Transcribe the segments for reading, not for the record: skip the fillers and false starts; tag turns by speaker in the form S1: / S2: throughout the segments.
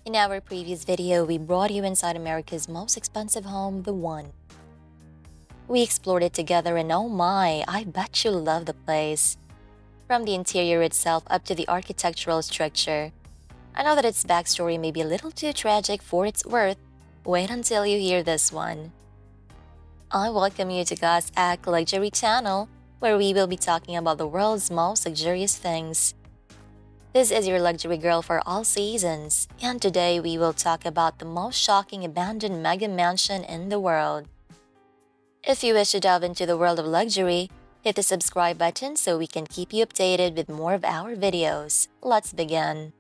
S1: In our previous video, we brought you inside America's most expensive home, The One. We explored it together and oh my, I bet you'll love the place. From the interior itself up to the architectural structure. I know that its backstory may be a little too tragic for its worth. Wait until you hear this one. I welcome you to God's Act Luxury channel, where we will be talking about the world's most luxurious things. This is your luxury girl for all seasons, and today we will talk about the most shocking abandoned mega mansion in the world. If you wish to delve into the world of luxury, hit the subscribe button so we can keep you updated with more of our videos. Let's begin.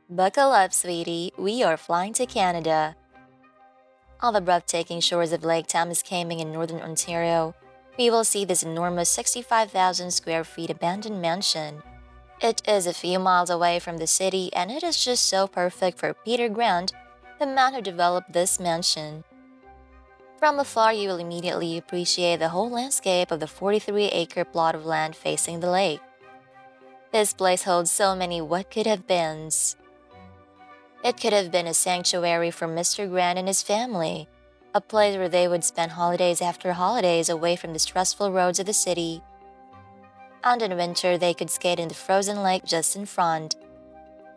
S1: Buckle up, sweetie, we are flying to Canada. On the breathtaking shores of Lake Temiskaming in northern Ontario, we will see this enormous 65,000 square feet abandoned mansion. It is a few miles away from the city and it is just so perfect for Peter Grant, the man who developed this mansion. From afar, you will immediately appreciate the whole landscape of the 43-acre plot of land facing the lake. This place holds so many what could have beens. It could have been a sanctuary for Mr. Grant and his family, a place where they would spend holidays after holidays away from the stressful roads of the city. And in winter, they could skate in the frozen lake just in front.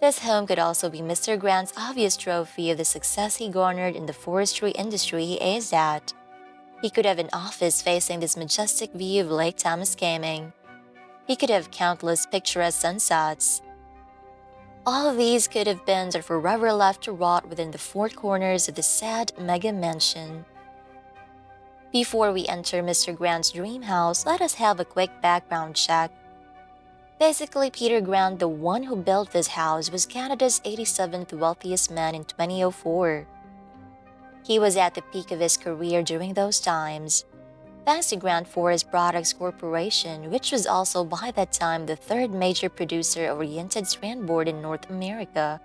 S1: This home could also be Mr. Grant's obvious trophy of the success he garnered in the forestry industry he is at. He could have an office facing this majestic view of Lake Temiskaming. He could have countless picturesque sunsets. All of these could have been are forever left to rot within the four corners of the sad mega mansion. Before we enter Mr. Grant's dream house, let us have a quick background check. Basically, Peter Grant, the one who built this house, was Canada's 87th wealthiest man in 2004. He was at the peak of his career during those times, thanks to Grant Forest Products Corporation, which was also by that time the third major producer of oriented strand board in North America.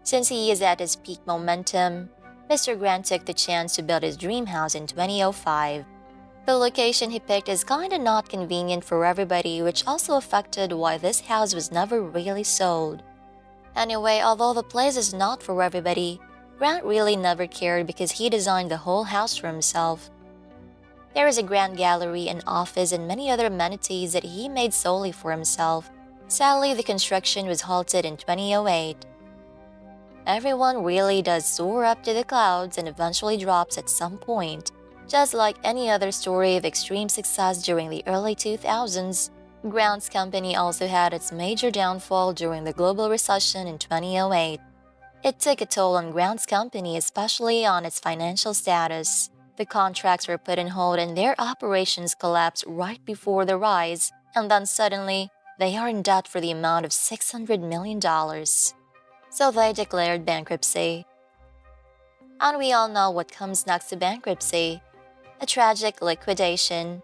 S1: Since he is at his peak momentum, Mr. Grant took the chance to build his dream house in 2005. The location he picked is kinda not convenient for everybody, which also affected why this house was never really sold. Anyway, although the place is not for everybody, Grant really never cared because he designed the whole house for himself. There is a grand gallery, an office, and many other amenities that he made solely for himself. Sadly, the construction was halted in 2008. Everyone really does soar up to the clouds and eventually drops at some point. Just like any other story of extreme success during the early 2000s, Grant's company also had its major downfall during the global recession in 2008. It took a toll on Grant's company, especially on its financial status. The contracts were put on hold and their operations collapsed right before the rise, and then suddenly, they are in debt for the amount of $600 million. So they declared bankruptcy. And we all know what comes next to bankruptcy: a tragic liquidation.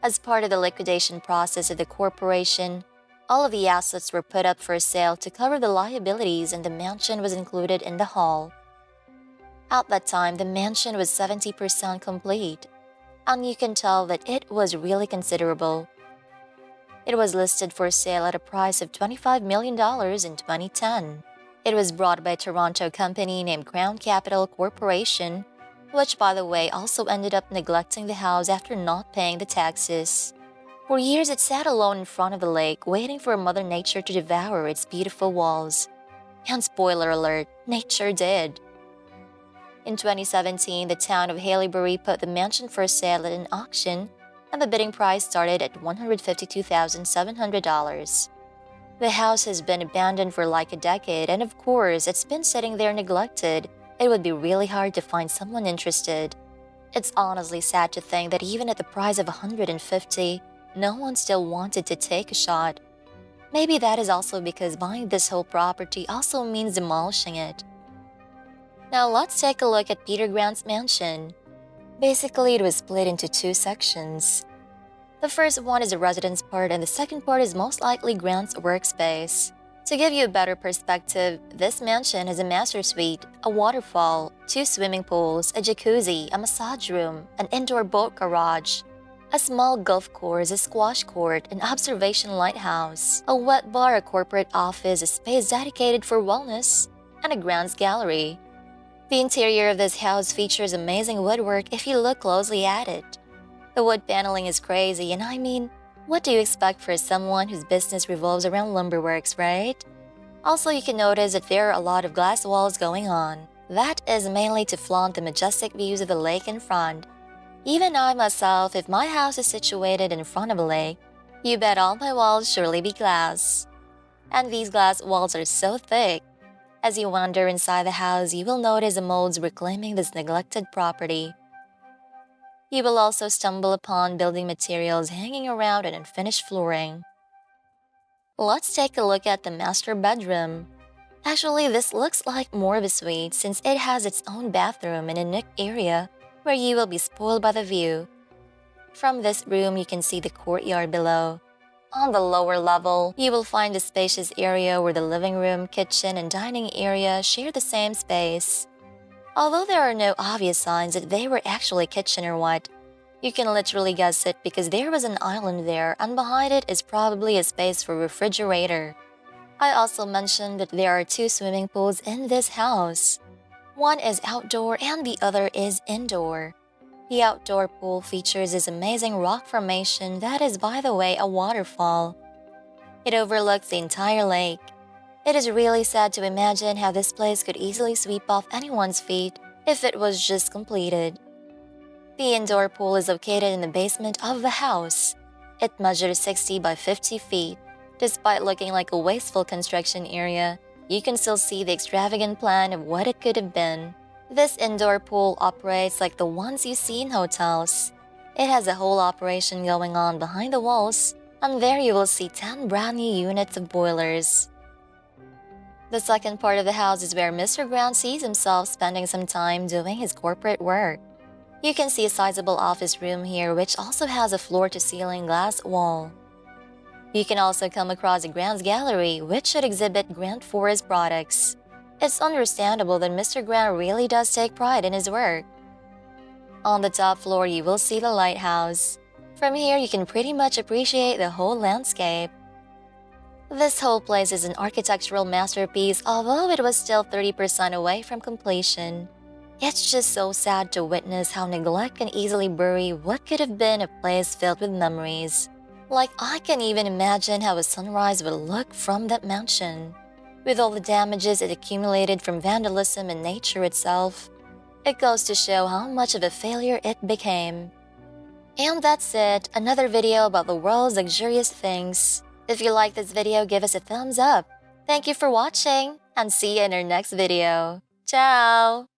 S1: As part of the liquidation process of the corporation, all of the assets were put up for sale to cover the liabilities and the mansion was included in the haul. At that time, the mansion was 70% complete, and you can tell that it was really considerable. It was listed for sale at a price of $25 million in 2010. It was bought by a Toronto company named Crown Capital Corporation, which by the way also ended up neglecting the house after not paying the taxes. For years it sat alone in front of the lake, waiting for Mother Nature to devour its beautiful walls. And spoiler alert, nature did. In 2017, the town of Haileybury put the mansion for sale at an auction, and the bidding price started at $152,700. The house has been abandoned for like a decade, and of course, it's been sitting there neglected. It would be really hard to find someone interested. It's honestly sad to think that even at the price of $150, no one still wanted to take a shot. Maybe that is also because buying this whole property also means demolishing it. Now let's take a look at Peter Grant's mansion. Basically, it was split into two sections. The first one is the residence part and the second part is most likely Grant's workspace. To give you a better perspective, this mansion has a master suite, a waterfall, two swimming pools, a jacuzzi, a massage room, an indoor boat garage. A small golf course, a squash court, an observation lighthouse, a wet bar, a corporate office, a space dedicated for wellness, and a grounds gallery. The interior of this house features amazing woodwork if you look closely at it. The wood paneling is crazy, and I mean, what do you expect for someone whose business revolves around lumberworks, right? Also, you can notice that there are a lot of glass walls going on. That is mainly to flaunt the majestic views of the lake in front. Even I myself, if my house is situated in front of a lake, you bet all my walls surely be glass. And these glass walls are so thick. As you wander inside the house, you will notice the molds reclaiming this neglected property. You will also stumble upon building materials hanging around an unfinished flooring. Let's take a look at the master bedroom. Actually, this looks like more of a suite since it has its own bathroom in a nook area where you will be spoiled by the view. From this room, you can see the courtyard below. On the lower level, you will find a spacious area where the living room, kitchen, and dining area share the same space. Although there are no obvious signs that they were actually kitchen or what, you can literally guess it because there was an island there and behind it is probably a space for a refrigerator. I also mentioned that there are 2 swimming pools in this house. One is outdoor and the other is indoor. The outdoor pool features this amazing rock formation that is, by the way, a waterfall. It overlooks the entire lake. It is really sad to imagine how this place could easily sweep off anyone's feet if it was just completed. The indoor pool is located in the basement of the house. It measures 60 by 50 feet. Despite looking like a wasteful construction area, you can still see the extravagant plan of what it could have been. This indoor pool operates like the ones you see in hotels. It has a whole operation going on behind the walls, and there you will see 10 brand new units of boilers. The second part of the house is where Mr. Grant sees himself spending some time doing his corporate work. You can see a sizable office room here which also has a floor-to-ceiling glass wall. You can also come across a Grant's gallery which should exhibit Grant Forest products. It's understandable that Mr. Grant really does take pride in his work. On the top floor you will see the lighthouse. From here you can pretty much appreciate the whole landscape. This whole place is an architectural masterpiece, although it was still 30% away from completion. It's just so sad to witness how neglect can easily bury what could have been a place filled with memories. Like, I can even imagine how a sunrise would look from that mansion. With all the damages it accumulated from vandalism and nature itself, it goes to show how much of a failure it became. And that's it, another video about the world's luxurious things. If you like this video, give us a thumbs up. Thank you for watching, and see you in our next video. Ciao!